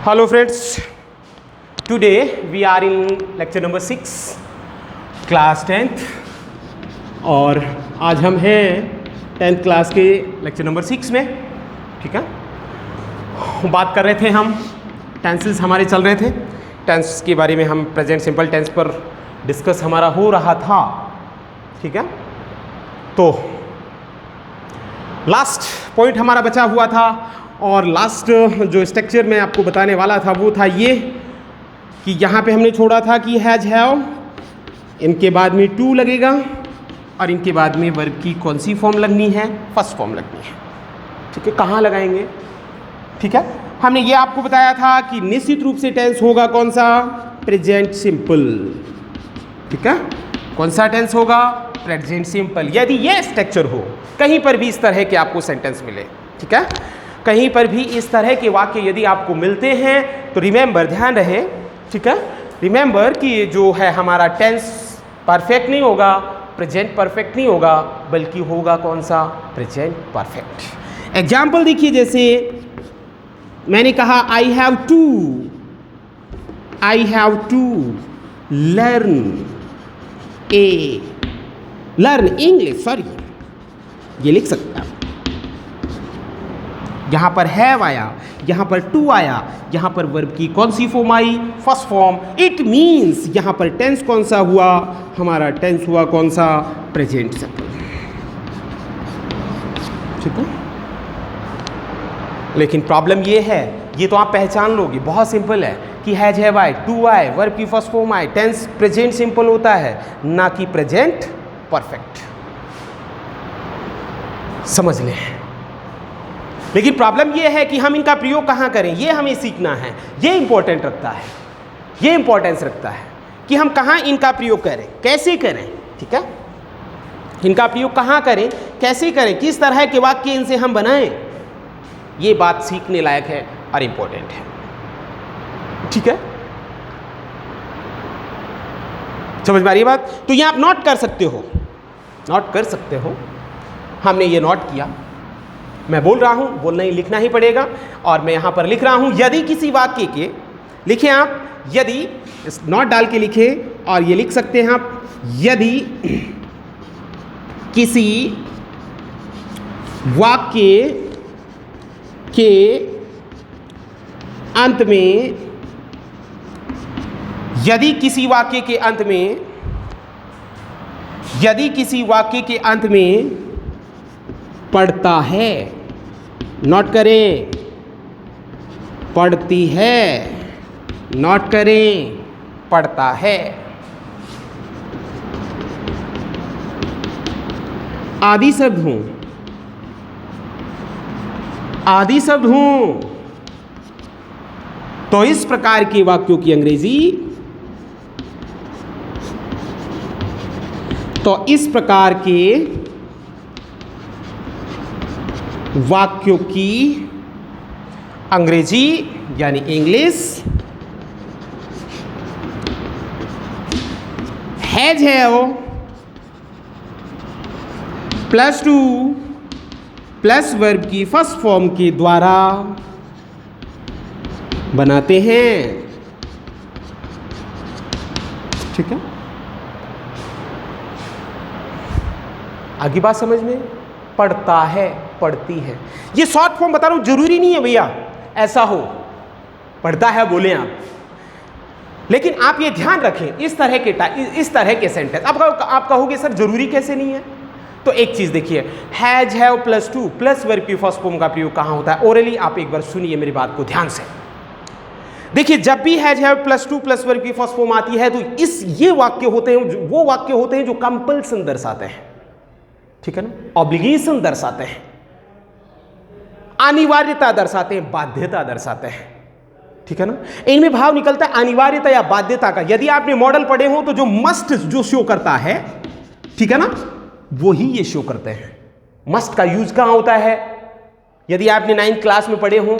Hello friends, today we are in lecture number 6 class 10th और आज हम हैं 10th क्लास के लेक्चर नंबर 6 में। ठीक है, बात कर रहे थे हम टेंसेस हमारे चल रहे थे, टेंस के बारे में हम प्रेजेंट सिंपल टेंस पर डिस्कस हमारा हो रहा था। ठीक है, तो लास्ट पॉइंट हमारा बचा हुआ था और लास्ट जो स्ट्रक्चर मैं आपको बताने वाला था वो था ये कि यहाँ पे हमने छोड़ा था कि हैज हैव, इनके बाद में टू लगेगा और इनके बाद में वर्ब की कौन सी फॉर्म लगनी है, फर्स्ट फॉर्म लगनी है। ठीक है, कहाँ लगाएंगे? ठीक है, हमने ये आपको बताया था कि निश्चित रूप से टेंस होगा कौन सा, प्रेजेंट सिंपल। ठीक है, कौन सा टेंस होगा, प्रेजेंट सिंपल। यदि ये स्ट्रक्चर हो, कहीं पर भी इस तरह के आपको सेंटेंस मिले, ठीक है, कहीं पर भी इस तरह के वाक्य यदि आपको मिलते हैं तो रिमेंबर, ध्यान रहे, ठीक है, रिमेंबर कि जो है हमारा टेंस परफेक्ट नहीं होगा, प्रेजेंट परफेक्ट नहीं होगा, बल्कि होगा कौन सा, प्रेजेंट परफेक्ट। एग्जाम्पल देखिए, जैसे मैंने कहा I have to learn English, sorry ये लिख सकता है। यहां पर हैव आया, यहां पर टू आया, यहां पर वर्ब की कौन सी फॉर्म आई, फर्स्ट फॉर्म। इट मीन्स यहां पर टेंस कौन सा हुआ, हमारा टेंस हुआ कौन सा, प्रेजेंट सिंपल। ठीक है, लेकिन प्रॉब्लम ये है, ये तो आप पहचान लोगे, बहुत सिंपल है कि हैज हैव आए, टू आए, वर्ब की फर्स्ट फॉर्म आए, टेंस प्रेजेंट सिंपल होता है, ना कि प्रेजेंट परफेक्ट। समझ लें। लेकिन प्रॉब्लम यह है कि हम इनका प्रयोग कहाँ करें, ये हमें सीखना है। ये इंपॉर्टेंट रखता है, ये इंपॉर्टेंस रखता है कि हम कहाँ इनका प्रयोग करें, कैसे करें। ठीक है, इनका प्रयोग कहाँ करें, कैसे करें, किस तरह के वाक्य इनसे हम बनाएं, ये बात सीखने लायक है और इंपॉर्टेंट है। ठीक है, समझ में आ रही है बात? तो ये आप नोट कर सकते हो, नोट कर सकते हो। हमने ये नोट किया, मैं बोल रहा हूं, बोलना ही लिखना ही पड़ेगा, और मैं यहां पर लिख रहा हूं यदि किसी वाक्य के, लिखें आप, यदि नोट डाल के लिखें, और ये लिख सकते हैं आप, यदि किसी वाक्य के अंत में, यदि किसी वाक्य के अंत में, यदि किसी वाक्य के अंत में पढ़ता है, नोट करें, पढ़ती है, नोट करें, पढ़ता है, आदि शब्द हूं, आदि शब्द हूं, तो इस प्रकार के वाक्यों की अंग्रेजी, तो इस प्रकार के वाक्यों की अंग्रेजी यानी English has have plus two plus verb की फर्स्ट फॉर्म के द्वारा बनाते हैं। ठीक है, आगे बात समझ में, पढ़ता है, पढ़ती है, ये शॉर्ट फॉर्म बता रहा हूं, जरूरी नहीं है भैया ऐसा हो, पढ़ता है बोले आप, लेकिन आप ये ध्यान रखें, इस तरह के सेंटेंस आप कहोगे सर जरूरी कैसे नहीं है, तो एक चीज देखिए, has have plus two plus verb की फर्स्ट फॉर्म का प्रयोग कहां होता है, ओरली आप एक बार सुनिए मेरी बात को ध्यान से। देखिए, जब भी has have plus two plus verb की फर्स्ट फॉर्म आती है तो ये वाक्य होते हैं, वो वाक्य होते हैं जो कंपल्सन दर्शाते हैं। ठीक है ना, ऑब्लिगेशन दर्शाते हैं, अनिवार्यता दर्शाते हैं, बाध्यता दर्शाते हैं। ठीक है ना, इनमें भाव निकलता है अनिवार्यता या बाध्यता का। यदि आपने मॉडल पढ़े हो तो जो मस्ट जो शो करता है, ठीक है ना, वो ही ये शो करते हैं। मस्ट का यूज कहां होता है, यदि आपने 9th क्लास में पढ़े हो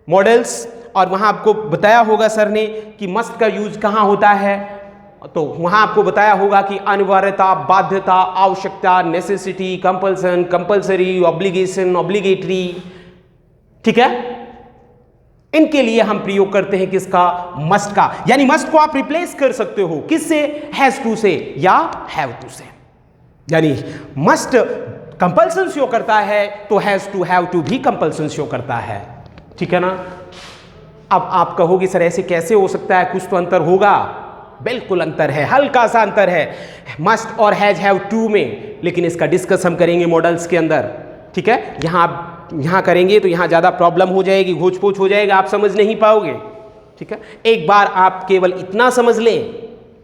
मॉडल्स, और वहां आपको बताया होगा सर ने कि मस्ट का यूज कहां होता है, तो वहां आपको बताया होगा कि अनिवार्यता, बाध्यता, आवश्यकता, necessity, compulsion, compulsory, obligation, obligatory. ठीक है, इनके लिए हम प्रयोग करते हैं किसका? मस्ट का। यानी मस्ट को आप रिप्लेस कर सकते हो किससे? हैज टू से या हैव टू से। यानी मस्ट कंपल्सन शो करता है तो हैज टू भी कंपल्सन शो करता है। ठीक है ना? अब आप कहोगे सर ऐसे कैसे हो सकता है, कुछ तो अंतर होगा। बिल्कुल अंतर है, हल्का सा अंतर है मस्ट और हैज हैव टू में, लेकिन इसका डिस्कस हम करेंगे मॉडल्स के अंदर। ठीक है? यहाँ करेंगे तो यहाँ ज़्यादा प्रॉब्लम हो जाएगी, घोच पोच हो जाएगा, आप समझ नहीं पाओगे। ठीक है? एक बार आप केवल इतना समझ लें,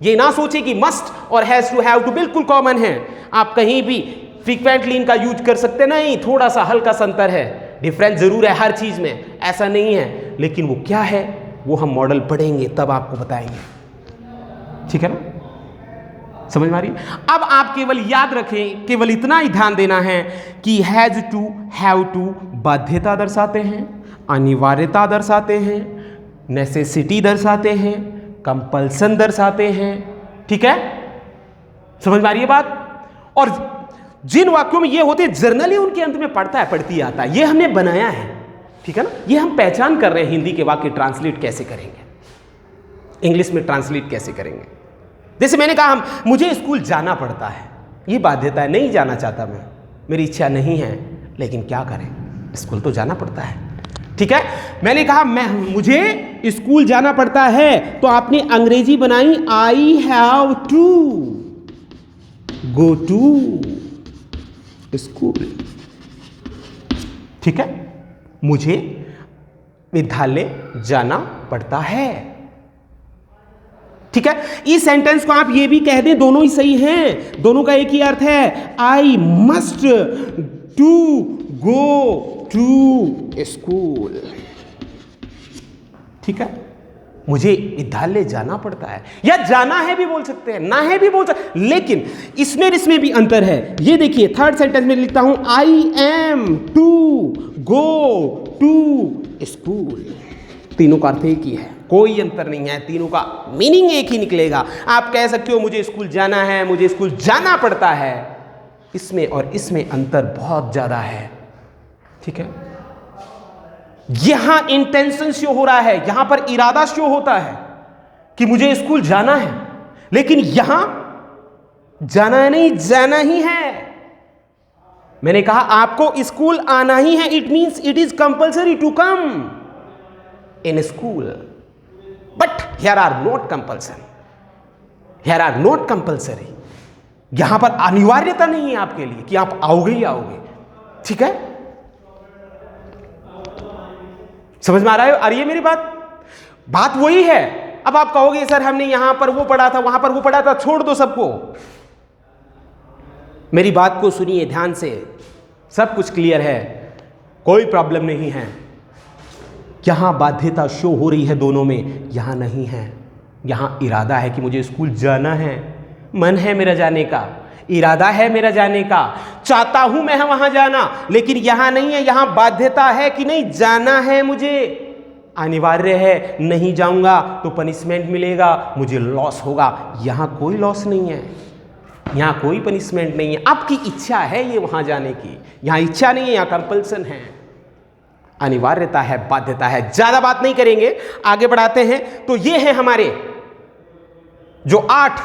ये ना सोचे कि मस्ट और हैज टू हैव टू बिल्कुल कॉमन है, आप कहीं भी फ्रीक्वेंटली इनका यूज कर सकते नहीं, थोड़ा सा हल्का सा अंतर है, डिफरेंस जरूर है हर चीज़ में, ऐसा नहीं है, लेकिन वो क्या है वो हम मॉडल पढ़ेंगे तब आपको बताएंगे। ठीक है ना? समझ में आ रही? अब आप केवल याद रखें, केवल इतना ही ध्यान देना है कि हैज टू हैव टू बाध्यता दर्शाते हैं, अनिवार्यता दर्शाते हैं, नेसेसिटी दर्शाते हैं, कंपल्सन दर्शाते हैं। ठीक है? समझ में आ रही है बात? और जिन वाक्यों में ये होते हैं जर्नली उनके अंत में पढ़ती आता है, ये हमने बनाया है। ठीक है ना? ये हम पहचान कर रहे हैं हिंदी के वाक्य ट्रांसलेट कैसे करेंगे, इंग्लिश में ट्रांसलेट कैसे करेंगे। जैसे मैंने कहा मुझे स्कूल जाना पड़ता है, ये बाध्यता है, नहीं जाना चाहता मैं, मेरी इच्छा नहीं है, लेकिन क्या करें, स्कूल तो जाना पड़ता है। ठीक है? मैंने कहा मुझे स्कूल जाना पड़ता है, तो आपने अंग्रेजी बनाई I have to go to school. ठीक है? मुझे विद्यालय जाना पड़ता है। ठीक है? इस सेंटेंस को आप ये भी कह दें, दोनों ही सही हैं, दोनों का एक ही अर्थ है, I must to go to school. ठीक है? मुझे विद्यालय जाना पड़ता है, या जाना है भी बोल सकते हैं, ना है भी बोल सकते हैं, लेकिन इसमें भी अंतर है। ये देखिए थर्ड सेंटेंस में लिखता हूं I am to go to school, तीनों का अर्थ एक ही है, कोई अंतर नहीं है, तीनों का मीनिंग एक ही निकलेगा। आप कह सकते हो मुझे स्कूल जाना है, मुझे स्कूल जाना पड़ता है, इसमें और इसमें अंतर बहुत ज्यादा है। ठीक है? यहां इंटेंशन शो हो रहा है, यहां पर इरादा शो होता है कि मुझे स्कूल जाना है, लेकिन यहां जाना नहीं, जाना ही है। मैंने कहा आपको स्कूल आना ही है, it means it is compulsory to come in school, but here are not compulsion, here are not compulsory. यहां पर अनिवार्यता नहीं है आपके लिए कि आप आओगे ही आओगे। ठीक है? समझ में आ रहा है? आ रही है मेरी बात वही है। अब आप कहोगे सर हमने यहां पर वो पढ़ा था, वहां पर वो पढ़ा था, छोड़ दो सबको। मेरी बात को सुनिए ध्यान से, सब कुछ क्लियर है, कोई प्रॉब्लम नहीं है। यहां बाध्यता शो हो रही है दोनों में, यहां नहीं है। यहां इरादा है कि मुझे स्कूल जाना है, मन है मेरा जाने का, इरादा है मेरा जाने का, चाहता हूं मैं वहां जाना, लेकिन यहां नहीं है। यहां बाध्यता है कि नहीं जाना है, मुझे अनिवार्य है, नहीं जाऊंगा तो पनिशमेंट मिलेगा, मुझे लॉस होगा। यहां कोई लॉस नहीं है, यहां कोई पनिशमेंट नहीं है, आपकी इच्छा है ये वहां जाने की, यहां इच्छा नहीं है, यहां कंपल्सन है, अनिवार्यता है, बाध्यता है। ज्यादा बात नहीं करेंगे, आगे बढ़ाते हैं। तो ये है हमारे जो 8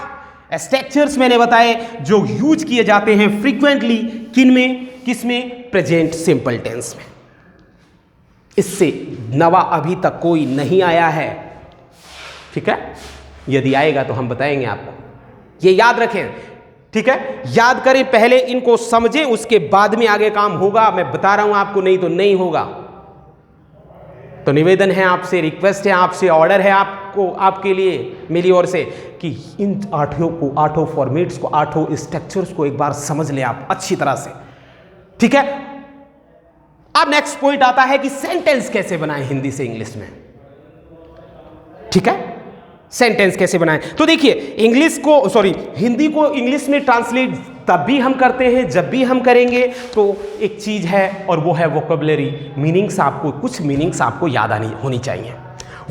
स्ट्रक्चर्स मैंने बताए जो यूज किए जाते हैं फ्रीक्वेंटली, किन में, किस में, प्रेजेंट सिंपल टेंस में। इससे नवा अभी तक कोई नहीं आया है। ठीक है? यदि आएगा तो हम बताएंगे आपको, ये याद रखें। ठीक है? याद करें, पहले इनको समझें, उसके बाद में आगे काम होगा। मैं बता रहा हूं आपको, नहीं तो नहीं होगा। तो निवेदन है आपसे, रिक्वेस्ट है आपसे, ऑर्डर है आपको, आपके लिए मेरी ओर से कि इन 8 फॉर्मेट्स को, 8 स्ट्रक्चर्स को एक बार समझ लें आप अच्छी तरह से। ठीक है? अब नेक्स्ट पॉइंट आता है कि सेंटेंस कैसे बनाएं हिंदी से इंग्लिश में। ठीक है? सेंटेंस कैसे बनाएं? तो देखिए हिंदी को इंग्लिश में ट्रांसलेट तब भी हम करते हैं जब भी हम करेंगे तो एक चीज है, और वो है वोकैबुलरी, मीनिंग्स। आपको कुछ मीनिंग्स आपको याद होनी चाहिए,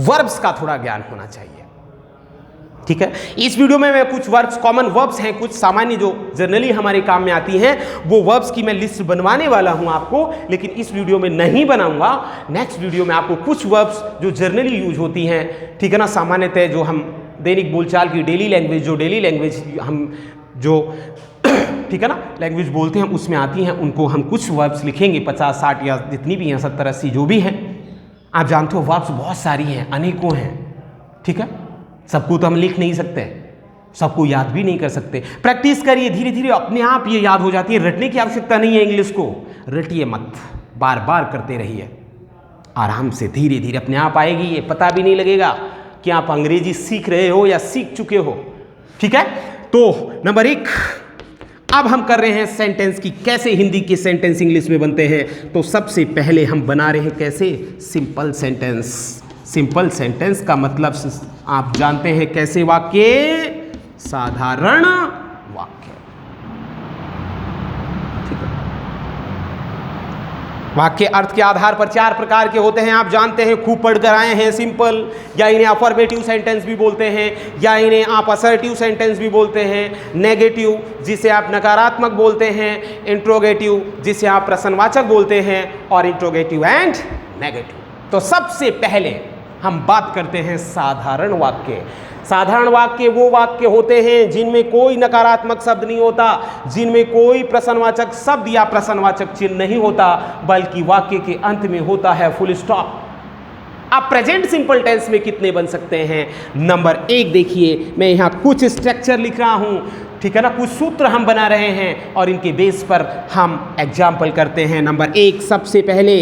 वर्ब्स का थोड़ा ज्ञान होना चाहिए। ठीक है। इस वीडियो में मैं कुछ वर्ब्स, कॉमन वर्ब्स हैं, कुछ सामान्य जो जनरली हमारे काम में आती हैं, वो वर्ब्स की मैं लिस्ट बनवाने वाला हूं आपको, लेकिन इस वीडियो में नहीं बनाऊंगा। नेक्स्ट वीडियो में आपको कुछ वर्ब्स जो जनरली यूज होती हैं, ठीक है ना, सामान्यतः जो हम दैनिक बोलचाल की डेली लैंग्वेज हम जो ठीक है ना लैंग्वेज बोलते हैं उसमें आती हैं, उनको हम कुछ वर्ब्स लिखेंगे, 50, 60 या जितनी भी हैं, 70, 80 जो भी हैं। आप जानते हो वर्ब्स बहुत सारी हैं, अनेकों हैं, ठीक है। सबको तो हम लिख नहीं सकते, सबको याद भी नहीं कर सकते। प्रैक्टिस करिए, धीरे धीरे अपने आप ये याद हो जाती है। रटने की आवश्यकता नहीं है, इंग्लिश को रटिए मत, बार बार करते रहिए, आराम से धीरे धीरे अपने आप आएगी। ये पता भी नहीं लगेगा कि आप अंग्रेजी सीख रहे हो या सीख चुके हो, ठीक है। तो नंबर 1, अब हम कर रहे हैं सेंटेंस की, कैसे हिंदी के सेंटेंस इंग्लिश में बनते हैं। तो सबसे पहले हम बना रहे हैं कैसे, सिंपल सेंटेंस। सिंपल सेंटेंस का मतलब आप जानते हैं कैसे वाक्य, साधारण वाक्य, ठीक है। वाक्य अर्थ के आधार पर 4 प्रकार के होते हैं, आप जानते हैं, खूब पढ़कर आए हैं। सिंपल, या इन्हें अफर्मेटिव सेंटेंस भी बोलते हैं, या इन्हें आप असर्टिव सेंटेंस भी बोलते हैं। नेगेटिव, जिसे आप नकारात्मक बोलते हैं। इंट्रोगेटिव, जिसे आप प्रश्नवाचक बोलते हैं। और इंट्रोगेटिव एंड नेगेटिव। तो सबसे पहले हम बात करते हैं साधारण वाक्य। साधारण वाक्य वो वाक्य होते हैं जिनमें कोई नकारात्मक शब्द नहीं होता, जिनमें कोई प्रश्नवाचक शब्द या प्रश्नवाचक चिन्ह नहीं होता, बल्कि वाक्य के अंत में होता है फुल स्टॉप। अब प्रेजेंट सिंपल टेंस में कितने बन सकते हैं। नंबर 1 देखिए, मैं यहाँ कुछ स्ट्रक्चर लिख रहा हूँ, ठीक है ना, कुछ सूत्र हम बना रहे हैं और इनके बेस पर हम एग्जाम्पल करते हैं। नंबर 1, सबसे पहले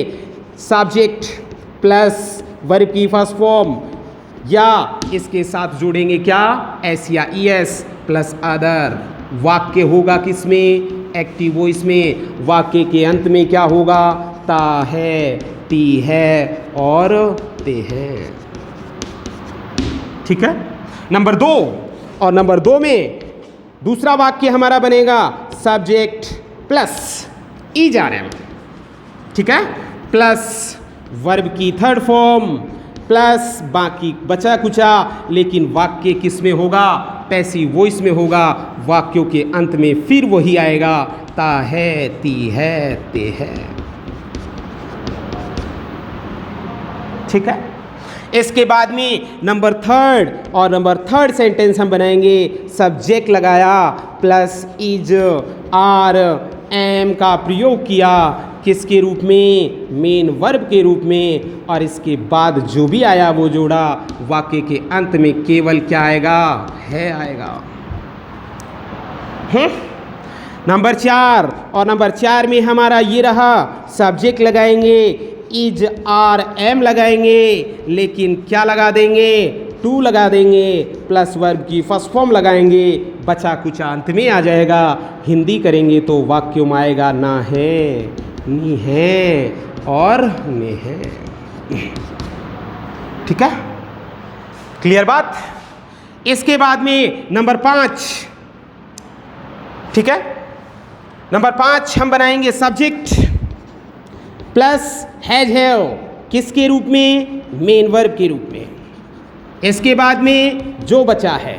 सब्जेक्ट प्लस वर्ब की फर्स्ट फॉर्म, या इसके साथ जोड़ेंगे क्या, एस या ईएस प्लस अदर। वाक्य होगा किसमें, एक्टिव वॉइस में। वाक्य के अंत में क्या होगा, ता है, ती है और ते हैं, ठीक है। नंबर 2, और नंबर 2 में दूसरा वाक्य हमारा बनेगा सब्जेक्ट प्लस ईजआरएम, ठीक है, प्लस वर्ब की थर्ड फॉर्म प्लस बाकी बचा कुचा, लेकिन वाक्य किस में होगा, पैसिव वॉइस में होगा। वाक्यों के अंत में फिर वही आएगा, ता है, ती है, ते है, ठीक है। इसके बाद में नंबर 3 और नंबर 3 सेंटेंस हम बनाएंगे, सब्जेक्ट लगाया प्लस इज आर एम का प्रयोग किया, किसके रूप में, मेन वर्ब के रूप में, और इसके बाद जो भी आया वो जोड़ा। वाक्य के अंत में केवल क्या आएगा, है आएगा। नंबर 4, और नंबर 4 में हमारा ये रहा, सब्जेक्ट लगाएंगे, इज आर एम लगाएंगे, लेकिन क्या लगा देंगे, टू लगा देंगे, प्लस वर्ब की फर्स्ट फॉर्म लगाएंगे, बचा कुछ अंत में आ जाएगा। हिंदी करेंगे तो वाक्यों में आएगा ना है, नी है और ने है, ठीक है, क्लियर बात। इसके बाद में नंबर 5, ठीक है, नंबर 5 हम बनाएंगे सब्जेक्ट प्लस हैज हैव, किसके रूप में, मेन वर्ब के रूप में। इसके बाद में जो बचा है,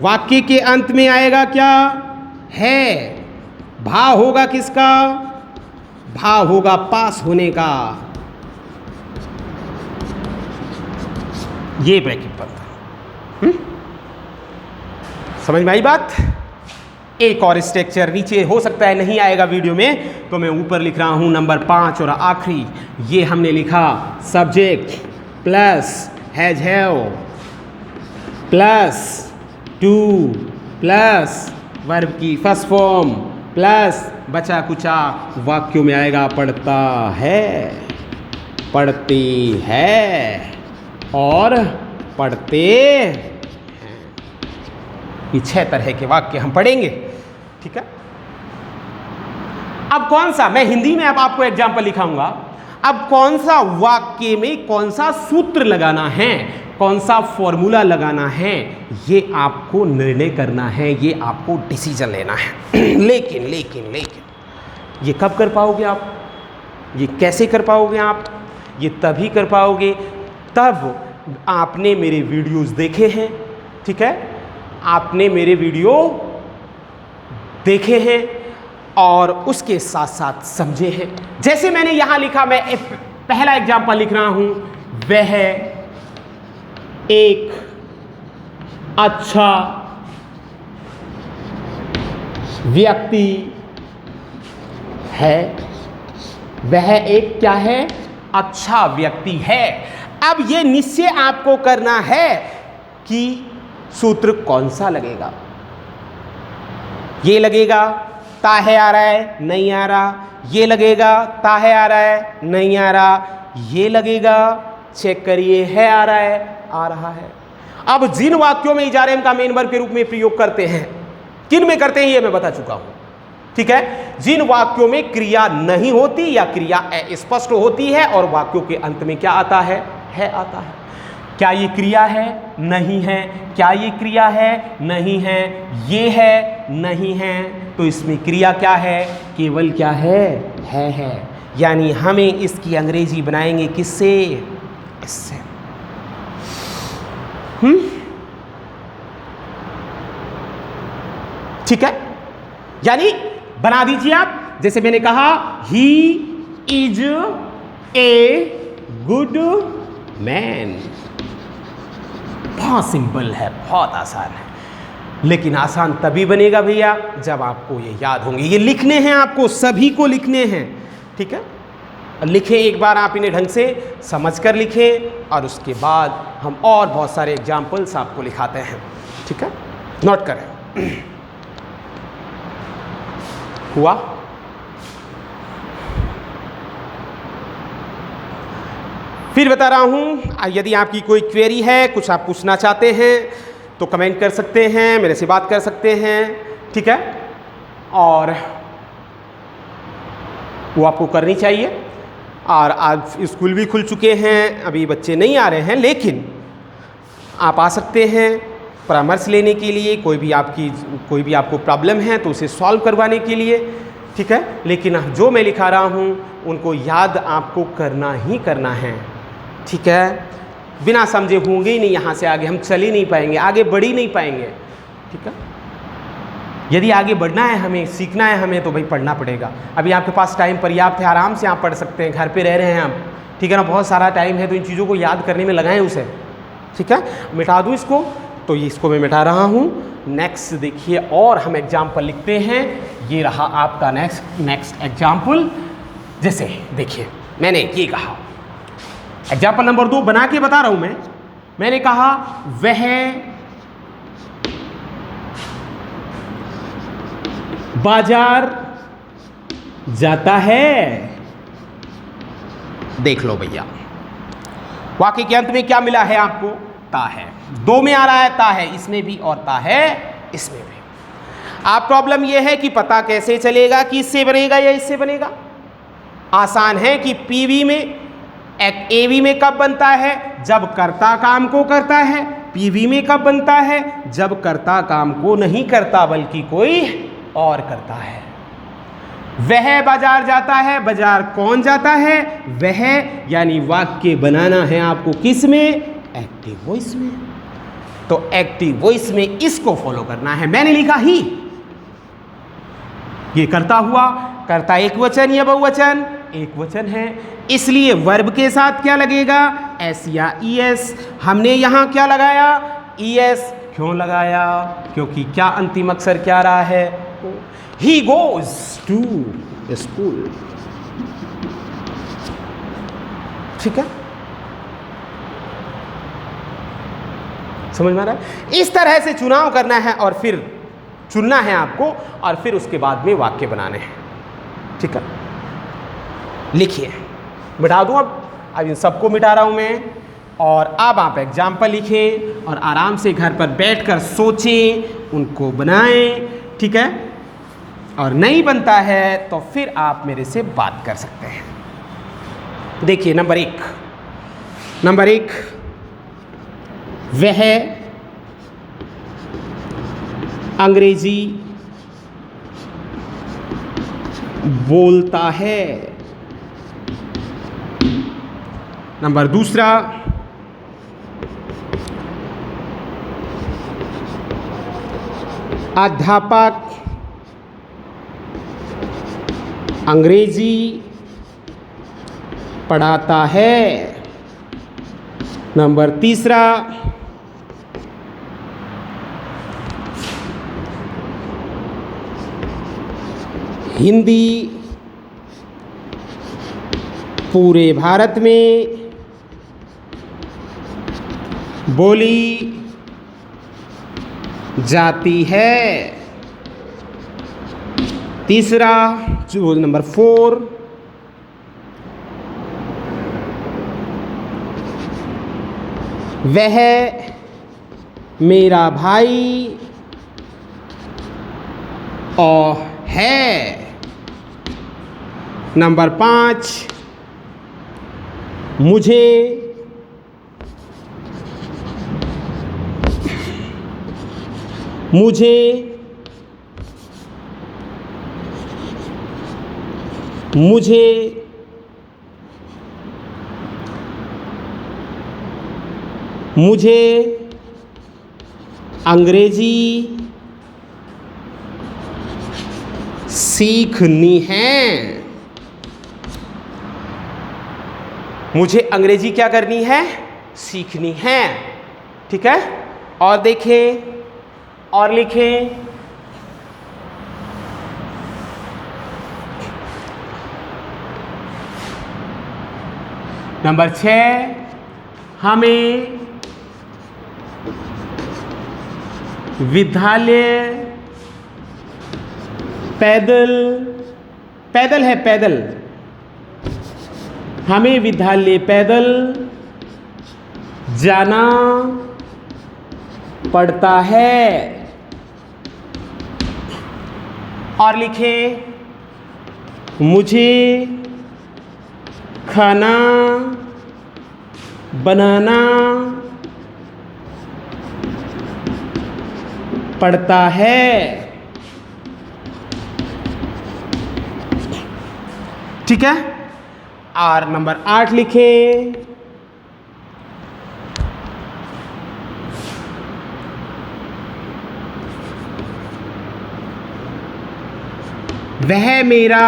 वाक्य के अंत में आएगा क्या, है। भाव होगा किसका, भाव होगा पास होने का, ये ब्रैकेट पर था। समझ में आई बात। एक और स्ट्रक्चर नीचे हो सकता है नहीं आएगा वीडियो में, तो मैं ऊपर लिख रहा हूं नंबर 5 और आखिरी, ये हमने लिखा subject plus has have plus two plus verb की फर्स्ट फॉर्म प्लस बचा कुचा, वाक्यों में आएगा पढ़ता है, पढ़ती है और पढ़ते हैं। ये 6 तरह के वाक्य हम पढ़ेंगे, ठीक है। अब कौन सा, मैं हिंदी में अब आपको एग्जाम्पल लिखाऊंगा, अब कौन सा वाक्य में कौन सा सूत्र लगाना है, कौन सा फॉर्मूला लगाना है, ये आपको निर्णय करना है, ये आपको डिसीजन लेना है। लेकिन लेकिन लेकिन ये कब कर पाओगे आप, ये कैसे कर पाओगे आप, ये तभी कर पाओगे तब आपने मेरे वीडियोस देखे हैं, ठीक है। आपने मेरे वीडियो देखे हैं और उसके साथ साथ समझे हैं। जैसे मैंने यहां लिखा, मैं पहला एग्जाम्पल लिख रहा हूं, वह एक अच्छा व्यक्ति है। वह एक क्या है? अच्छा व्यक्ति है। अब ये निश्चय आपको करना है कि सूत्र कौन सा लगेगा। ये लगेगा ताहे आ रहा है, नहीं आ रहा। ये लगेगा ताहे आ रहा है, नहीं आ रहा। ये लगेगा, चेक करिए, है आ रहा है, आ रहा है। अब जिन वाक्यों में इजारे का मेन वर्ब के रूप में प्रयोग करते हैं, किन में करते हैं ये मैं बता चुका हूं, ठीक है। जिन वाक्यों में क्रिया नहीं होती या क्रिया स्पष्ट होती है और वाक्यों के अंत में क्या आता है आता है। क्या ये क्रिया है? नहीं है। क्या ये क्रिया है? नहीं है। ये है? नहीं है। तो इसमें क्रिया क्या है? केवल क्या है। यानी हमें इसकी अंग्रेजी बनाएंगे किससे? इससे। ठीक है, यानी बना दीजिए आप। जैसे मैंने कहा, he is a good man. बहुत सिंपल है, बहुत आसान है, लेकिन आसान तभी बनेगा भैया जब आपको ये याद होंगे। ये लिखने हैं आपको, सभी को लिखने हैं, ठीक है। लिखें एक बार, आप इन्हें ढंग से समझ कर लिखें और उसके बाद हम और बहुत सारे एग्जाम्पल्स आपको लिखाते हैं, ठीक है। नोट करें। हुआ? फिर बता रहा हूं, यदि आपकी कोई क्वेरी है, कुछ आप पूछना चाहते हैं तो कमेंट कर सकते हैं, मेरे से बात कर सकते हैं, ठीक है। और वो आपको करनी चाहिए। और आज स्कूल भी खुल चुके हैं, अभी बच्चे नहीं आ रहे हैं, लेकिन आप आ सकते हैं परामर्श लेने के लिए। कोई भी आपको प्रॉब्लम है तो उसे सॉल्व करवाने के लिए, ठीक है। लेकिन जो मैं लिखा रहा हूँ उनको याद आपको करना ही करना है, ठीक है। बिना समझे होंगे ही नहीं, यहाँ से आगे हम चल ही नहीं पाएंगे, आगे बढ़ ही नहीं पाएंगे, ठीक है। यदि आगे बढ़ना है, हमें सीखना है हमें, तो भाई पढ़ना पड़ेगा। अभी आपके पास टाइम पर्याप्त है, आराम से आप पढ़ सकते हैं, घर पे रह रहे हैं आप, ठीक है ना। बहुत सारा टाइम है, तो इन चीज़ों को याद करने में लगाएं उसे, ठीक है। मिटा दूँ इसको, तो ये इसको मैं मिटा रहा हूँ। नेक्स्ट देखिए, और हम एग्जाम्पल लिखते हैं। ये रहा आपका नेक्स्ट एग्जाम्पल। जैसे देखिए, मैंने ये कहा, एग्जाम्पल नंबर 2 बना के बता रहा हूँ मैंने कहा, वह बाजार जाता है। देख लो भैया, वाक्य के अंत में क्या मिला है आपको? ता है। 2 में आ रहा है ता है, इसमें भी, और ता है इसमें भी। आप प्रॉब्लम यह है कि पता कैसे चलेगा कि इससे बनेगा या इससे बनेगा। आसान है कि पीवी में एवी में कब बनता है? जब कर्ता काम को करता है। पीवी में कब बनता है? जब कर्ता काम को नहीं करता बल्कि कोई और करता है। वह बाजार जाता है, बाजार कौन जाता है? वह, यानी वाक्य बनाना है आपको किस में? एक्टिव वॉइस में। तो एक्टिव वॉइस में इसको फॉलो करना है। मैंने लिखा ही, ये करता हुआ, करता एक वचन या बहुवचन? एक वचन है, इसलिए वर्ब के साथ क्या लगेगा? एस या ईएस। हमने यहां क्या लगाया? ईएस। क्यों लगाया? क्योंकि क्या अंतिम अक्षर क्या रहा है? ही गोज टू स्कूल, ठीक है। समझ में आ रहा है? इस तरह से चुनाव करना है और फिर चुनना है आपको, और फिर उसके बाद में वाक्य बनाने हैं, ठीक है। लिखिए, मिटा दूं अब इन सबको मिटा रहा हूं मैं। और अब आप एग्जाम्पल लिखें और आराम से घर पर बैठकर सोचें, उनको बनाएं, ठीक है। और नहीं बनता है तो फिर आप मेरे से बात कर सकते हैं। देखिए, नंबर एक, वह अंग्रेजी बोलता है। नंबर 2, अध्यापक अंग्रेजी पढ़ाता है। नंबर तीसरा, हिंदी पूरे भारत में बोली जाती है। तीसरा जो नंबर 4, वह मेरा भाई और है। नंबर 5, मुझे अंग्रेजी सीखनी है। मुझे अंग्रेजी क्या करनी है? सीखनी है। ठीक है, और देखें और लिखें। नंबर 6, हमें विद्यालय पैदल है पैदल, हमें विद्यालय पैदल जाना पड़ता है। और लिखें, मुझे खाना बनाना पड़ता है। ठीक है, और नंबर 8 लिखें, वह मेरा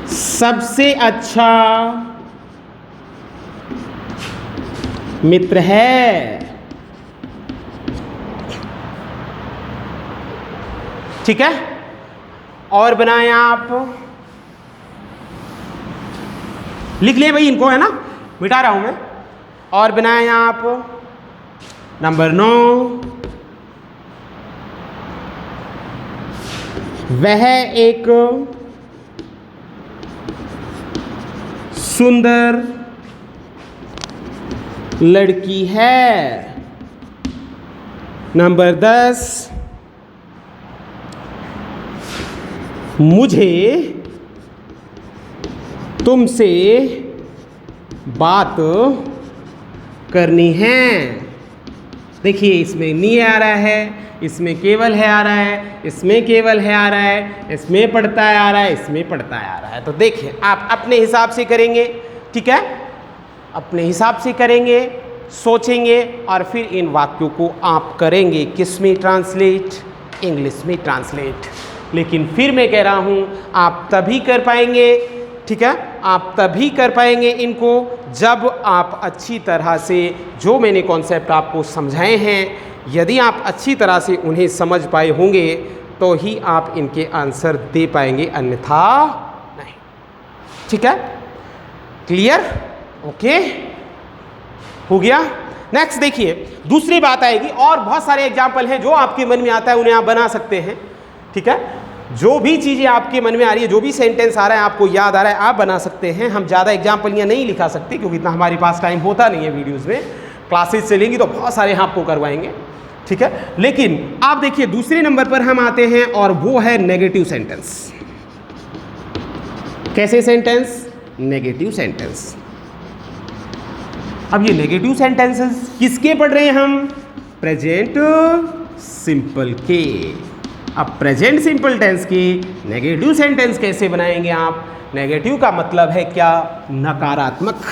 सबसे अच्छा मित्र है। ठीक है, और बनाएं आप, लिख लिए भाई इनको, है ना, मिटा रहा हूं मैं। और बनाएं आप नंबर 9, वह एक सुंदर लड़की है। नंबर 10, मुझे तुमसे बात करनी है। देखिए, इसमें नी आ रहा है, इसमें केवल है आ रहा है, इसमें केवल है आ रहा है, इसमें पढ़ता है आ रहा है, इसमें पढ़ता है आ रहा है। तो देखिए, आप अपने हिसाब से करेंगे। ठीक है, अपने हिसाब से करेंगे, सोचेंगे, और फिर इन वाक्यों को आप करेंगे किस में ट्रांसलेट? इंग्लिश में ट्रांसलेट। लेकिन फिर मैं कह रहा हूँ, आप तभी कर पाएंगे, ठीक है, आप तभी कर पाएंगे इनको जब आप अच्छी तरह से जो मैंने कॉन्सेप्ट आपको समझाए हैं, यदि आप अच्छी तरह से उन्हें समझ पाए होंगे तो ही आप इनके आंसर दे पाएंगे, अन्यथा नहीं। ठीक है, क्लियर? ओके, हो गया। नेक्स्ट देखिए, दूसरी बात आएगी, और बहुत सारे एग्जाम्पल हैं जो आपके मन में आता है उन्हें आप बना सकते हैं। ठीक है, जो भी चीज़ें आपके मन में आ रही है, जो भी सेंटेंस आ रहा है, आपको याद आ रहा है, आप बना सकते हैं। हम ज़्यादा एग्जाम्पल यहाँ नहीं लिखा सकते क्योंकि इतना हमारे पास टाइम होता नहीं है वीडियोज़ में। क्लासेस चलेंगी तो बहुत सारे हम आपको करवाएंगे। ठीक है, लेकिन आप देखिए दूसरे नंबर पर हम आते हैं और वो है नेगेटिव सेंटेंस। कैसे सेंटेंस? Negative sentence. अब ये नेगेटिव सेंटेंसेस किसके पढ़ रहे हैं हम? प्रेजेंट सिंपल के। अब प्रेजेंट सिंपल टेंस की नेगेटिव सेंटेंस कैसे बनाएंगे आप? नेगेटिव का मतलब है क्या? नकारात्मक।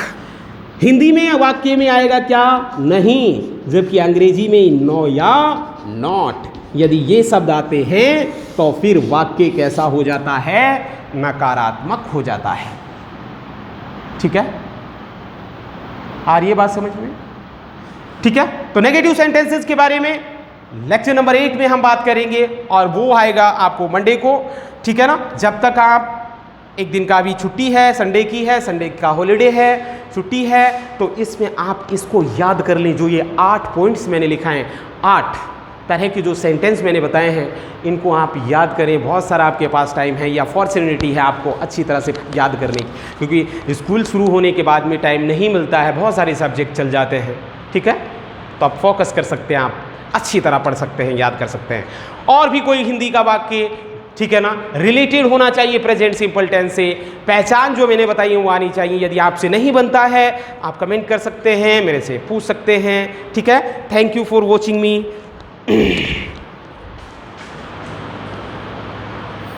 हिंदी में वाक्य में आएगा क्या? नहीं, जबकि अंग्रेजी में नो या नॉट। यदि ये शब्द आते हैं तो फिर वाक्य कैसा हो जाता है? नकारात्मक हो जाता है। ठीक है, आ रही है बात समझ में? ठीक है, तो नेगेटिव सेंटेंसेस के बारे में लेक्चर नंबर 8 में हम बात करेंगे और वो आएगा आपको मंडे को। ठीक है ना, जब तक आप एक दिन का भी छुट्टी है, संडे की है, संडे का हॉलीडे है, छुट्टी है, तो इसमें आप इसको याद कर लें। जो ये 8 पॉइंट्स मैंने लिखा है, 8 तरह के जो सेंटेंस मैंने बताए हैं, इनको आप याद करें। बहुत सारा आपके पास टाइम है या फॉर्चुनिटी है आपको अच्छी तरह से याद करने की, क्योंकि स्कूल शुरू होने के बाद में टाइम नहीं मिलता है, बहुत सारे सब्जेक्ट चल जाते हैं। ठीक है, तो आप फोकस कर सकते हैं, आप अच्छी तरह पढ़ सकते हैं, याद कर सकते हैं। और भी कोई हिंदी का वाक्य, ठीक है ना, रिलेटेड होना चाहिए प्रेजेंट सिंपल टेंस से, पहचान जो मैंने बताई है वो आनी चाहिए। यदि आपसे नहीं बनता है आप कमेंट कर सकते हैं, मेरे से पूछ सकते हैं। ठीक है, thank you for watching me.